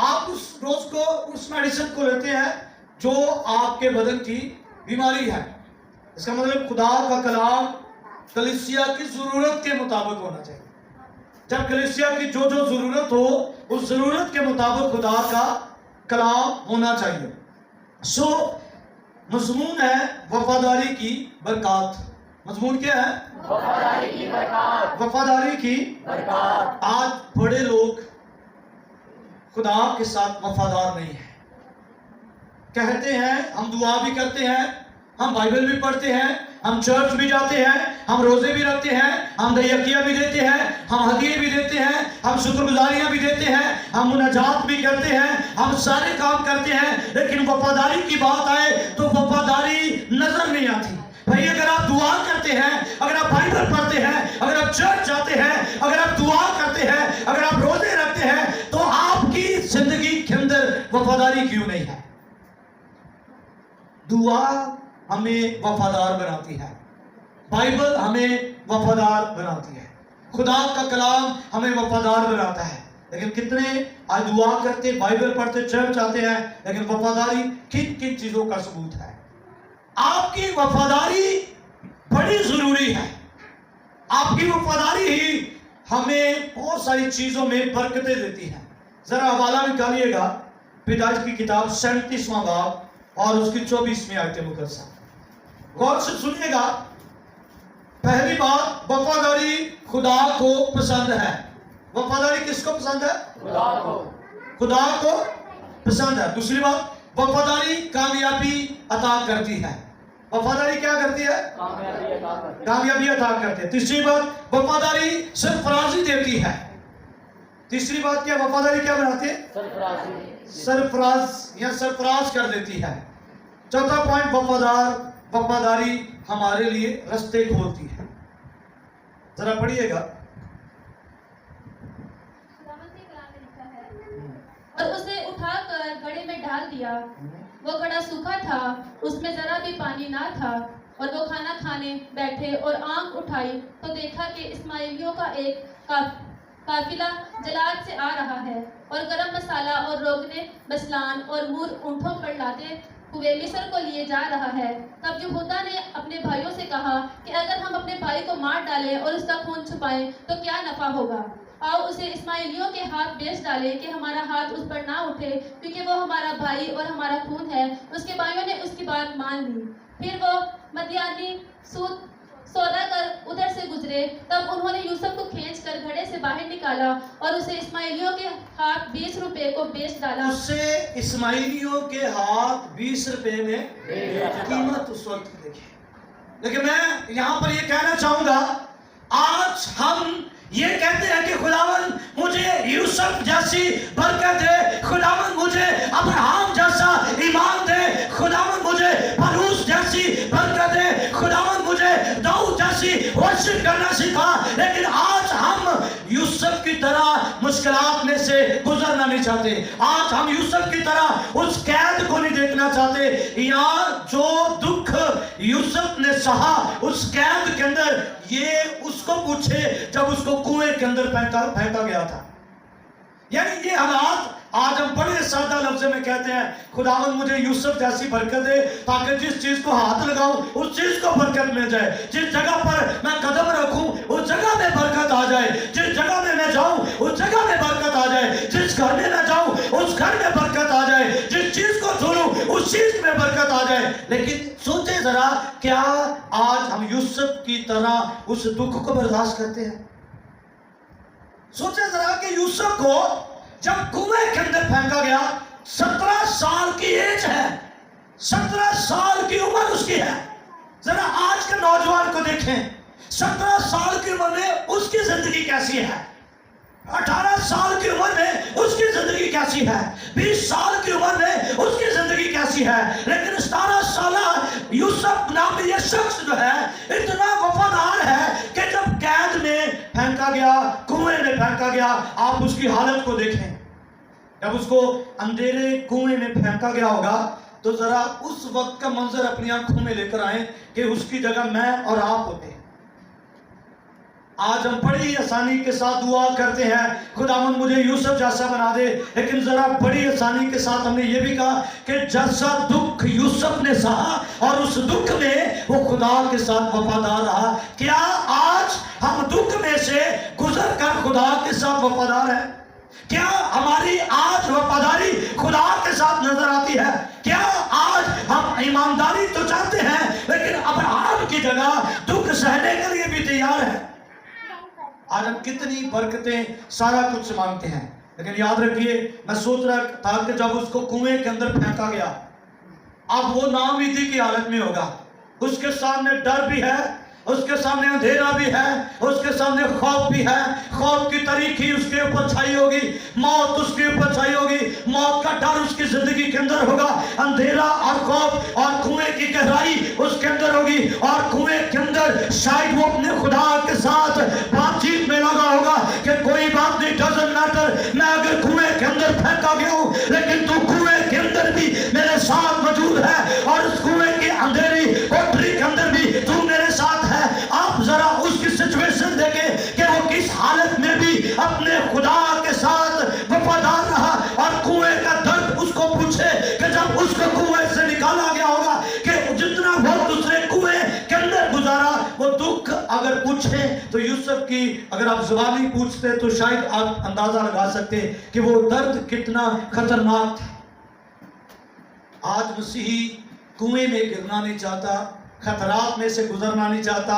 آپ اس روز کو اس میڈیسن کو لیتے ہیں جو آپ کے بدن کی بیماری ہے. اس کا مطلب خدا کا کلام کلیسیا کی ضرورت کے مطابق ہونا چاہیے. جب کلیسیا کی جو ضرورت ہو اس ضرورت کے مطابق خدا کا کلام ہونا چاہیے. مضمون ہے وفاداری کی برکات. مضمون کیا ہے؟ وفاداری کی برکات. وفاداری کی برکات. آج بڑے لوگ خدا کے ساتھ وفادار نہیں ہیں. کہتے ہیں ہم دعا بھی کرتے ہیں, ہم بائبل بھی پڑھتے ہیں, ہم چرچ بھی جاتے ہیں, ہم روزے بھی رکھتے ہیں, ہم دہیہ بھی دیتے ہیں, ہم ہدیے بھی دیتے ہیں, ہم شکر گزاریاں بھی دیتے ہیں, ہم مناجات بھی کرتے ہیں, ہم سارے کام کرتے ہیں, لیکن وفاداری کی بات آئے تو وفاداری نظر نہیں آتی. بھائی اگر آپ دعا کرتے ہیں, اگر آپ بائبل پڑھتے ہیں, اگر آپ چرچ جاتے ہیں, اگر آپ دعا کرتے ہیں, اگر آپ روزے رکھتے ہیں, تو آپ کی زندگی کے اندر وفاداری کیوں نہیں ہے؟ دعا ہمیں وفادار بناتی ہے, بائبل ہمیں وفادار بناتی ہے, خدا کا کلام ہمیں وفادار بناتا ہے. لیکن کتنے آج دعا کرتے, بائبل پڑھتے, چرچ آتے ہیں, لیکن وفاداری کن کن چیزوں کا ثبوت ہے؟ آپ کی وفاداری بڑی ضروری ہے. آپ کی وفاداری ہی ہمیں بہت ساری چیزوں میں برکتیں دیتی ہے. ذرا حوالہ نکالیے گا پیدائش کی کتاب 37واں باب اور اس کی 24ویں آیت مقدسہ. غور سے سنیے گا. پہلی بات, وفاداری خدا کو پسند ہے. وفاداری کس کو پسند ہے؟ خدا کو. خدا کو پسند ہے. دوسری بات, وفاداری کامیابی عطا کرتی ہے. وفاداری کیا کرتی ہے؟ کامیابی عطا کرتی ہے. کامیابی عطا کرتی ہے. تیسری بات, وفاداری سرفرازی دیتی ہے. تیسری بات کیا؟ وفاداری کیا بناتی ہے؟ سرفرازی. سرفراز یا سرفراز کر دیتی ہے. چوتھا پوائنٹ, وفاداری ہمارے لیے رستے کھولتی ہے. ذرا پڑھیے گا. اور اسے اٹھا کر گڑھے میں ڈال دیا. وہ گڑھا سوکھا تھا, اس میں ذرا بھی پانی نہ تھا. اور وہ کھانا کھانے بیٹھے اور آنکھ اٹھائی تو دیکھا کہ اسماعیلیوں کا ایک قافلہ جلاد سے آ رہا ہے, اور گرم مسالہ اور روغن بسلان اور مور اونٹوں پر لاتے ہوئے مصر کو لیے جا رہا ہے. تب یہودا نے اپنے بھائیوں سے کہا کہ اگر ہم اپنے بھائی کو مار ڈالیں اور اس کا خون چھپائیں تو کیا نفع ہوگا؟ آؤ اسے اسماعیلیوں کے ہاتھ بیچ ڈالیں کہ ہمارا ہاتھ اس پر نہ اٹھے, کیونکہ وہ ہمارا بھائی اور ہمارا خون ہے. اس کے بھائیوں نے اس کی بات مان لی. پھر وہ مدیانی سودا کر ادھر سے گزرے. تب انہوں نے یوسف کو کھینچ کر گھڑے سے باہر نکالا اور اسے اسماعیلیوں کے ہاتھ 20 روپے کو بیچ ڈالا. اسے اسماعیلیوں کے ہاتھ 20 روپے میں قیمت اس وقت دیکھیں. لیکن میں یہاں پر یہ کہنا چاہوں گا, آج ہم یہ کہتے ہیں کہ خداوند مجھے یوسف جیسی برکت دے, خداوند مجھے ابراہیم جیسا ایمان دے, خداوند مجھے پروس جیسی برکت دے, خداوند مجھے داؤد جیسی ورشپ کرنا سکھا. لیکن آج ہم یوسف کی طرح مشکلات میں سے گزرنا نہیں چاہتے. آج ہم یوسف کی طرح اس قید کو نہیں دیکھنا چاہتے. یہاں جو دکھ یوسف نے سہا اس قید کے اندر, یہ اس کو پوچھے جب اس کو کنویں کے اندر پھینکا گیا تھا. یعنی یہ حالات آج ہم بڑے سادہ لفظ میں کہتے ہیں خداوند مجھے یوسف جیسی برکت دے تاکہ جس چیز کو ہاتھ لگاؤں اس چیز کو برکت مل جائے, جس جگہ پر میں قدم رکھوں اس جگہ میں برکت آ جائے, جس جگہ میں جاؤں اس جگہ میں برکت آ جائے, جس گھر میں میں جاؤں اس گھر میں برکت آ جائے, جس چیز کو چھوڑوں اس چیز میں برکت آ جائے. لیکن سوچیں ذرا, کیا آج ہم یوسف کی طرح اس دکھ کو برداشت کرتے ہیں؟ سوچیں ذرا کہ یوسف کو جب کنویں کے اندر پھینکا گیا, 17 سال کی ایج ہے, 17 سال کی عمر اس کی ہے. ذرا آج کے نوجوان کو دیکھیں, 17 سال کی عمر میں اس کی زندگی کیسی ہے, 18 سال کی عمر میں اس کی زندگی کیسی ہے, 20 سال کی عمر میں اس کی زندگی کیسی ہے. لیکن 17 سالہ یوسف نامی یہ شخص جو ہے اتنا وفادار ہے کہ جب قید میں پھینکا گیا, کنویں میں پھینکا گیا, آپ اس کی حالت کو دیکھیں. جب اس کو اندھیرے کنویں میں پھینکا گیا ہوگا تو ذرا اس وقت کا منظر اپنی آنکھوں میں لے کر آئیں کہ اس کی جگہ میں اور آپ ہوتے ہیں. آج ہم بڑی آسانی کے ساتھ دعا کرتے ہیں خداوند مجھے یوسف جیسا بنا دے، لیکن ذرا بڑی آسانی کے ساتھ ہم نے یہ بھی کہا کہ جیسا دکھ یوسف نے سہا اور اس دکھ میں وہ خدا کے ساتھ وفادار رہا، کیا آج ہم دکھ میں سے گزر کر خدا کے ساتھ وفادار ہیں؟ کیا ہماری آج وفاداری خدا کے ساتھ نظر آتی ہے؟ کیا آج ہم ایمانداری تو چاہتے ہیں لیکن ابراہیم کی جگہ دکھ سہنے کے لیے بھی تیار ہیں؟ آج ہم کتنی برکتیں سارا کچھ مانگتے ہیں، لیکن یاد رکھیے میں سوچ رہا تھا کہ جب اس کو کنویں کے اندر پھینکا گیا اب وہ ناامیدی کی حالت میں ہوگا، اس کے سامنے ڈر بھی ہے، اس کے سامنے اندھیرا بھی ہے، اس کے سامنے خوف بھی ہے، خوف کی تاریکی اس کے اوپر چھائی ہوگی، موت اس کے اوپر چھائی ہوگی، موت کا ڈر اس کی زندگی کے اندر ہوگا، اندھیرا اور خوف اور کنویں کی گہرائی اس کے اندر ہوگی، اور کنویں کے اندر شاید وہ اپنے خدا کے ساتھ بات چیت میں لگا ہوگا کہ کوئی بات نہیں، ڈزنٹ میٹر، میں اگر کنویں کے اندر پھینکا گیا ہوں لیکن تو کنویں کے اندر بھی میرے ساتھ موجود ہے، اور اس کنویں کی اندھیری کوٹری کے اندر بھی تو میرے ساتھ ہے۔ آپ ذرا اس کی سچویشن دیکھیں کہ وہ کس حالت میں بھی اپنے خدا کے ساتھ وفادار رہا، اور کنویں کا درد اس کو پوچھے کہ جب اس کو کنویں سے نکالا گیا ہوگا کہ جتنا وقت اس نے کنویں کے اندر گزارا، وہ دکھ اگر پوچھے تو یوسف کی اگر آپ زبانی پوچھتے تو شاید آپ اندازہ لگا سکتے کہ وہ درد کتنا خطرناک تھا۔ آج مسیحی کنویں میں گرنا نہیں چاہتا، خطرات میں سے گزرنا نہیں چاہتا،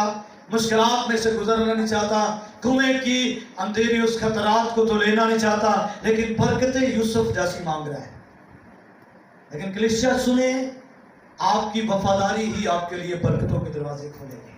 مشکلات میں سے گزرنا نہیں چاہتا، کنویں کی اندھیری اس خطرات کو تو لینا نہیں چاہتا، لیکن برکتیں یوسف جیسی مانگ رہا ہے۔ لیکن کلیسیا سنیں، آپ کی وفاداری ہی آپ کے لیے برکتوں کے دروازے کھولے گی۔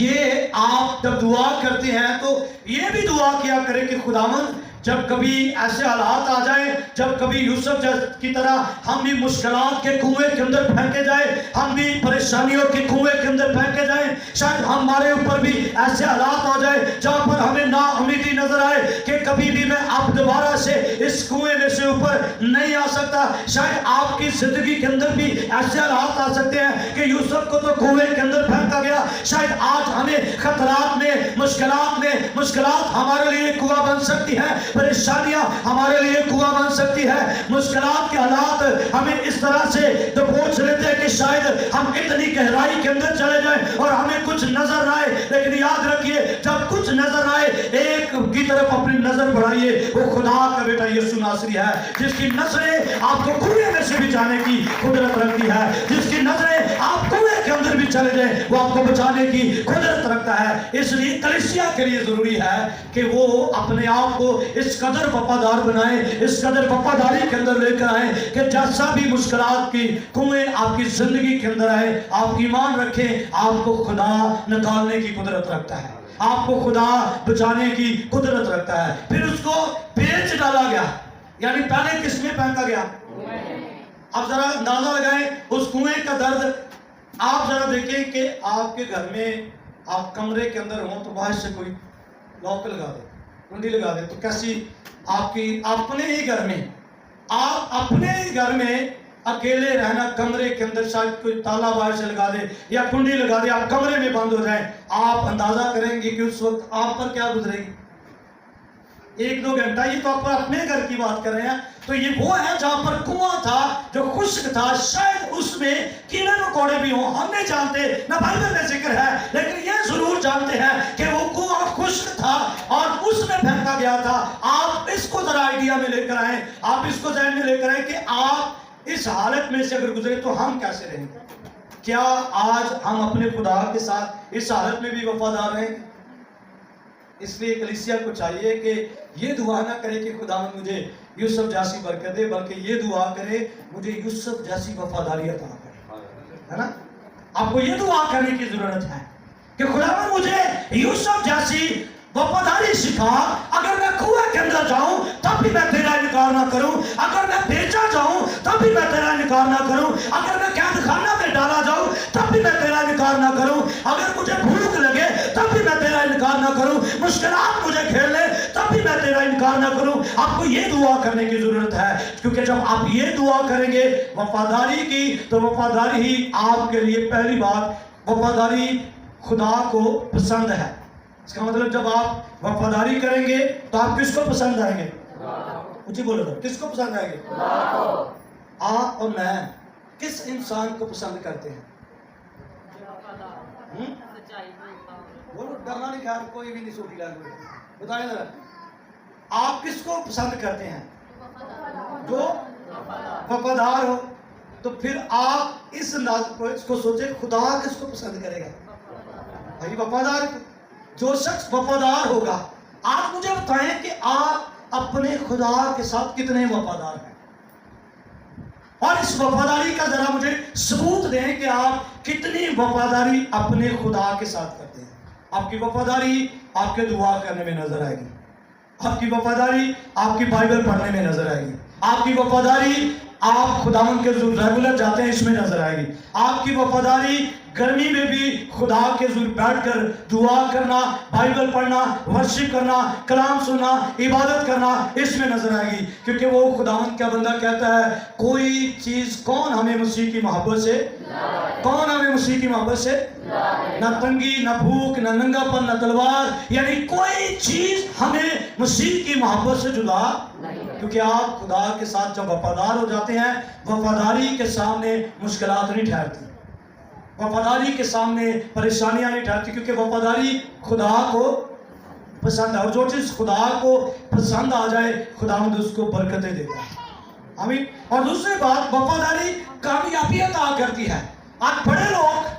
یہ آپ جب دعا کرتے ہیں تو یہ بھی دعا کیا کریں کہ خداوند جب کبھی ایسے حالات آ جائیں، جب کبھی یوسف کی طرح ہم بھی مشکلات کے کنویں کے اندر پھینکے جائیں، ہم بھی پریشانیوں کے کنویں کے اندر پھینکے جائیں، شاید ہمارے اوپر بھی ایسے حالات آ جائیں جہاں پر ہمیں نا امیدی نظر آئے کہ کبھی بھی میں اب دوبارہ سے اس کنویں میں سے اوپر نہیں آ سکتا۔ شاید آپ کی زندگی کے اندر بھی ایسے حالات آ سکتے ہیں کہ یوسف کو تو کنویں کے اندر پھینکا گیا، شاید آج ہمیں خطرات میں مشکلات ہمارے لیے کنواں بن سکتی ہے، پریشانیاں ہمارے لیے کنواں بن سکتی ہے، مشکلات کے حالات ہمیں اس طرح سے دبوچ لیتے ہیں کہ شاید ہم اتنی گہرائی کے اندر چلے جائیں اور ہمیں کچھ نظر نہ آئے، لیکن یاد رکھیے جب کچھ نظر آئے ایک کی طرف اپنی نظر بڑھائیے، وہ خدا کا بیٹا یسوع ناصری ہے، جس کی نظریں آپ کو کنویں میں سے بھی جانے کی قدرت رکھتی ہے، جس کی نظریں آپ کنویں کے اندر بھی چلے جائیں وہ آپ کو بچانے کی قدرت رکھتا ہے۔ اس لیے کلیسیا کے لیے ضروری ہے کہ وہ اپنے آپ کو اس قدر وفادار بنائیں، اس قدر وفاداری کے اندر لے کر آئیں کہ جیسا بھی مشکلات کی کنویں آپ کی زندگی کے اندر آئے، آپ ایمان رکھیں آپ کو خدا نکالنے کی قدرت رکھتا ہے، آپ کو خدا بچانے کی قدرت رکھتا ہے۔ پھر اس کو بیچ ڈالا گیا، یعنی پہلے کس میں پھینکا گیا؟ اب ذرا اندازہ لگائیں اس کنویں کا درد۔ آپ ذرا دیکھیں کہ آپ کے گھر میں آپ کمرے کے اندر ہوں تو باہر سے کوئی لاک لگا دے، کنڈی لگا دے، تو کیسی آپ کی اپنے ہی گھر میں، آپ اپنے ہی گھر میں اکیلے رہنا، کمرے کے اندر شاید کوئی تالا باہر سے لگا دے یا کنڈی لگا دے، آپ کمرے میں بند ہو جائیں، آپ اندازہ کریں گے کہ اس وقت آپ پر کیا گزرے گی؟ ایک دو گھنٹہ، یہ تو آپ اپنے گھر کی بات کر رہے ہیں، تو یہ وہ ہے جہاں پر کنواں تھا جو خشک تھا، شاید اس میں کیڑے مکوڑے بھی ہوں، ہم نہیں جانتے، نہ بائبل میں ذکر ہے، لیکن یہ ضرور جانتے ہیں کہ وہ کنواں خشک تھا اور اس میں پھینکا گیا تھا۔ آپ اس کو ذرا آئیڈیا میں لے کر آئیں، آپ اس کو ذہن میں لے کر آئیں کہ آپ اس حالت میں سے اگر گزرے تو ہم کیسے رہیں گے؟ کیا آج ہم اپنے خدا کے ساتھ اس حالت میں بھی وفادار رہیں گے؟ اس لیے کلیسیا کو چاہیے کہ یہ دعا نہ کرے کہ خداوند مجھے یوسف جیسی برکت دے، بلکہ یہ دعا کرے مجھے یوسف جیسی وفاداری عطا کرے، ہے نا؟ آپ کو یہ دعا کرنے کی ضرورت ہے کہ خداوند مجھے یوسف جیسی وفاداری سکھا، اگر میں کنویں کے اندر جاؤں تب بھی میں تیرا انکار نہ کروں، اگر میں بیچا جاؤں تب بھی میں تیرا انکار نہ کروں، اگر میں قید خانہ میں ڈالا جاؤں تب بھی میں تیرا انکار نہ کروں، اگر مجھے بھوک لگے تب بھی میں تیرا انکار نہ کروں، مشکلات مجھے گھیر لے تب بھی میں تیرا انکار نہ کروں۔ آپ کو یہ دعا کرنے کی ضرورت ہے، کیونکہ جب آپ یہ دعا کریں گے وفاداری کی، تو وفاداری ہی آپ کے لیے پہلی بات، وفاداری خدا کو پسند ہے۔ اس کا مطلب جب آپ وفاداری کریں گے تو آپ کس کو پسند آئیں گے؟ مجھے بولو گا کس کو پسند آئیں گے؟ آپ اور میں کس انسان کو پسند کرتے ہیں؟ بولو، ڈرنا نہیں، خیر کوئی بھی نہیں سوٹی لگ رہی، بتائیں ذرا آپ کس کو پسند کرتے ہیں؟ جو وفادار ہو. تو پھر آپ اس کو سوچیں خدا کس کو پسند کرے گا؟ بھائی وفادار. جو شخص وفادار ہوگا، آپ مجھے بتائیں کہ آپ اپنے خدا کے ساتھ کتنے وفادار ہیں، اور اس وفاداری کا ذرا مجھے ثبوت دیں کہ آپ کتنی وفاداری اپنے خدا کے ساتھ کرتے ہیں. آپ کی وفاداری آپ کے دعا کرنے میں نظر آئے گی، آپ کی وفاداری آپ کی بائبل پڑھنے میں نظر آئے گی، آپ کی وفاداری آپ خداوند کے ریگولر جاتے ہیں اس میں نظر آئے گی، آپ کی وفاداری گرمی میں بھی خدا کے حضور بیٹھ کر دعا کرنا، بائبل پڑھنا، ورشپ کرنا، کلام سننا، عبادت کرنا اس میں نظر آئے گی. کیونکہ وہ خداوند کا بندہ کہتا ہے کوئی چیز کون ہمیں مسیح کی محبت سے، کون ہمیں مسیح کی محبت سے، نہ تنگی، نہ بھوک، نہ ننگا پن، نہ تلوار، یعنی کوئی چیز ہمیں مسیح کی محبت سے جدا. کیونکہ آپ خدا کے ساتھ جب وفادار ہو جاتے ہیں، وفاداری کے سامنے مشکلات نہیں ٹھہرتی، وفاداری کے سامنے پریشانیاں نہیں ٹھہرتی، کیونکہ وفاداری خدا کو پسند ہے، اور جو چیز خدا کو پسند آ جائے خداوند اس کو برکتیں دیتا ہے. آمین. اور دوسری بات، وفاداری کامیابی عطا کرتی ہے. آج بڑے لوگ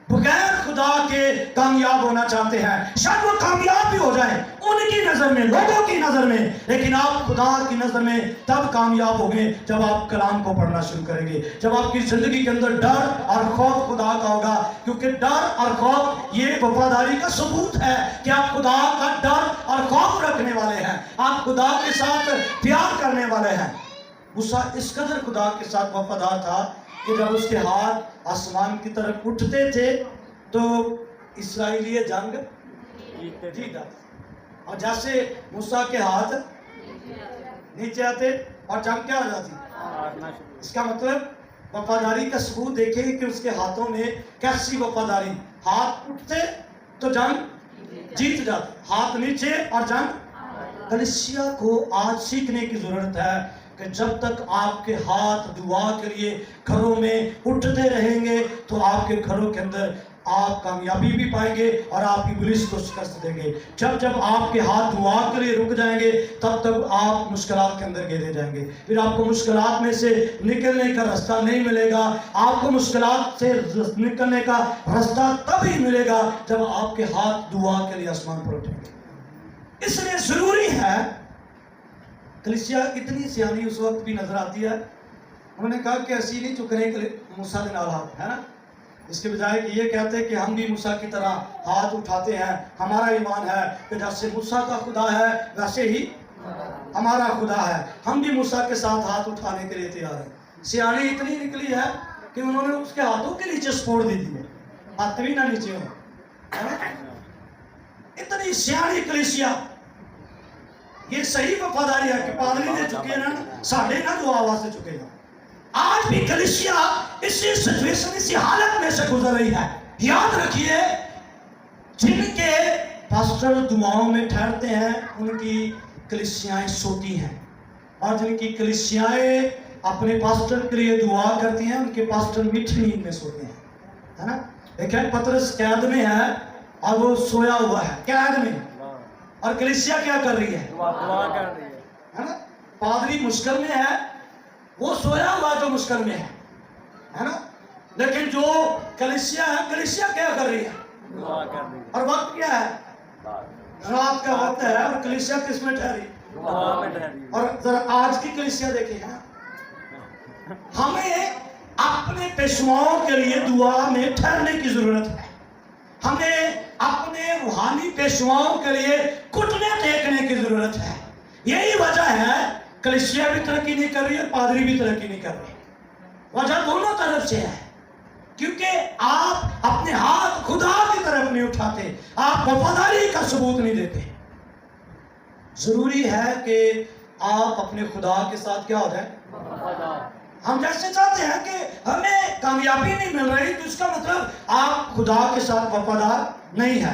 بغیر خدا کے کامیاب ہونا چاہتے ہیں، شاید وہ کامیاب بھی ہو جائیں ان کی نظر میں، لوگوں کی نظر میں، لیکن آپ خدا کی نظر میں تب کامیاب ہوگے جب آپ کلام کو پڑھنا شروع کریں گے، جب آپ کی زندگی کے اندر ڈر اور خوف خدا کا ہوگا. کیونکہ ڈر اور خوف یہ وفاداری کا ثبوت ہے کہ آپ خدا کا ڈر اور خوف رکھنے والے ہیں، آپ خدا کے ساتھ پیار کرنے والے ہیں. موسیٰ اس قدر خدا کے ساتھ وفادار تھا کہ جب اس کے ہاتھ آسمان کی طرف اٹھتے تھے تو اسرائیلی جنگ جیتا تھا، اور جیسے موسیٰ کے ہاتھ نیچے آتے اور جنگ کیا ہو جاتی. اس کا مطلب وفاداری کا ثبوت دیکھیں کہ اس کے ہاتھوں میں کیسی وفاداری، ہاتھ اٹھتے تو جنگ جیت جاتے، ہاتھ نیچے اور جنگ. کلیسیا کو آج سیکھنے کی ضرورت ہے کہ جب تک آپ کے ہاتھ دعا کے لیے گھروں میں اٹھتے رہیں گے تو آپ کے گھروں کے اندر آپ کامیابی بھی پائیں گے اور آپ کی پولیس کو شکست دیں گے. جب آپ کے ہاتھ دعا کے لیے رک جائیں گے تب آپ مشکلات کے اندر گھیرے جائیں گے. پھر آپ کو مشکلات میں سے نکلنے کا راستہ نہیں ملے گا. آپ کو مشکلات سے نکلنے کا راستہ تب ہی ملے گا جب آپ کے ہاتھ دعا کے لیے آسمان پر اٹھیں گے. اس لیے ضروری ہے، کلیسیا اتنی سیانی اس وقت بھی نظر آتی ہے، انہوں نے کہا کہ ایسی نہیں چکنے کے لیے موسیٰ کے نال ہاتھ ہے نا، اس کے بجائے کہ یہ کہتے ہیں کہ ہم بھی موسیٰ کی طرح ہاتھ اٹھاتے ہیں. ہمارا ایمان ہے کہ جیسے موسیٰ کا خدا ہے ویسے ہی ہمارا خدا ہے، ہم بھی موسیٰ کے ساتھ ہاتھ اٹھانے کے لیے تیار ہیں. سیانی اتنی نکلی ہے کہ انہوں نے اس کے ہاتھوں کے نیچے سپورٹ دی تھی، ہاتھ بھی نہ نیچے ہو. اتنی سیانی کلیسیا. یہ صحیح وفاداری ہے کہ پادری دے چکے نا ساڑھے نہ دعا واسطے چکے گا. آج بھی کلیسیا اسی سچویشن، اسی حالت میں سے گزر رہی ہے. یاد رکھیے جن کے پاسٹر دعاؤں میں ٹھہرتے ہیں ان کی کلیسیائیں سوتی ہیں، اور جن کی کلیسیائیں اپنے پاسٹر کے لیے دعا کرتی ہیں ان کے پاسٹر میٹھی نیند میں سوتے ہیں، ہے نا. دیکھیں پطرس قید میں ہے اور وہ سویا ہوا ہے قید میں، اور کلیسیا کیا کر رہی ہے؟ دعا کر رہی ہے نا. پادری مشکل میں ہے، وہ سویا ہوا جو مشکل میں ہے نا. لیکن جو کلیسیا ہے، کلیسیا کیا کر رہی ہے؟ دعا کر رہی اور وقت کیا ہے؟ رات کا وقت ہے، اور کلیسیا کس میں ٹھہری؟ دعا میں ٹھہری. اور ذرا آج کی کلیسیا دیکھیں نا، ہمیں اپنے پیشواؤں کے لیے دعا میں ٹھہرنے کی ضرورت ہے. ہمیں اپنے روحانی پیشواؤں کے لیے گھٹنے ٹیکنے کی ضرورت ہے. یہی وجہ ہے کلیسیا بھی ترقی نہیں کر رہی ہے، پادری بھی ترقی نہیں کر رہی. وجہ دونوں طرف سے ہے، کیونکہ آپ اپنے ہاتھ خدا کی طرف نہیں اٹھاتے، آپ وفاداری کا ثبوت نہیں دیتے. ضروری ہے کہ آپ اپنے خدا کے ساتھ کیا ہو جائیں. ہم جیسے چاہتے ہیں کہ ہمیں کامیابی نہیں مل رہی تو اس کا مطلب آپ خدا کے ساتھ وفادار نہیں ہے.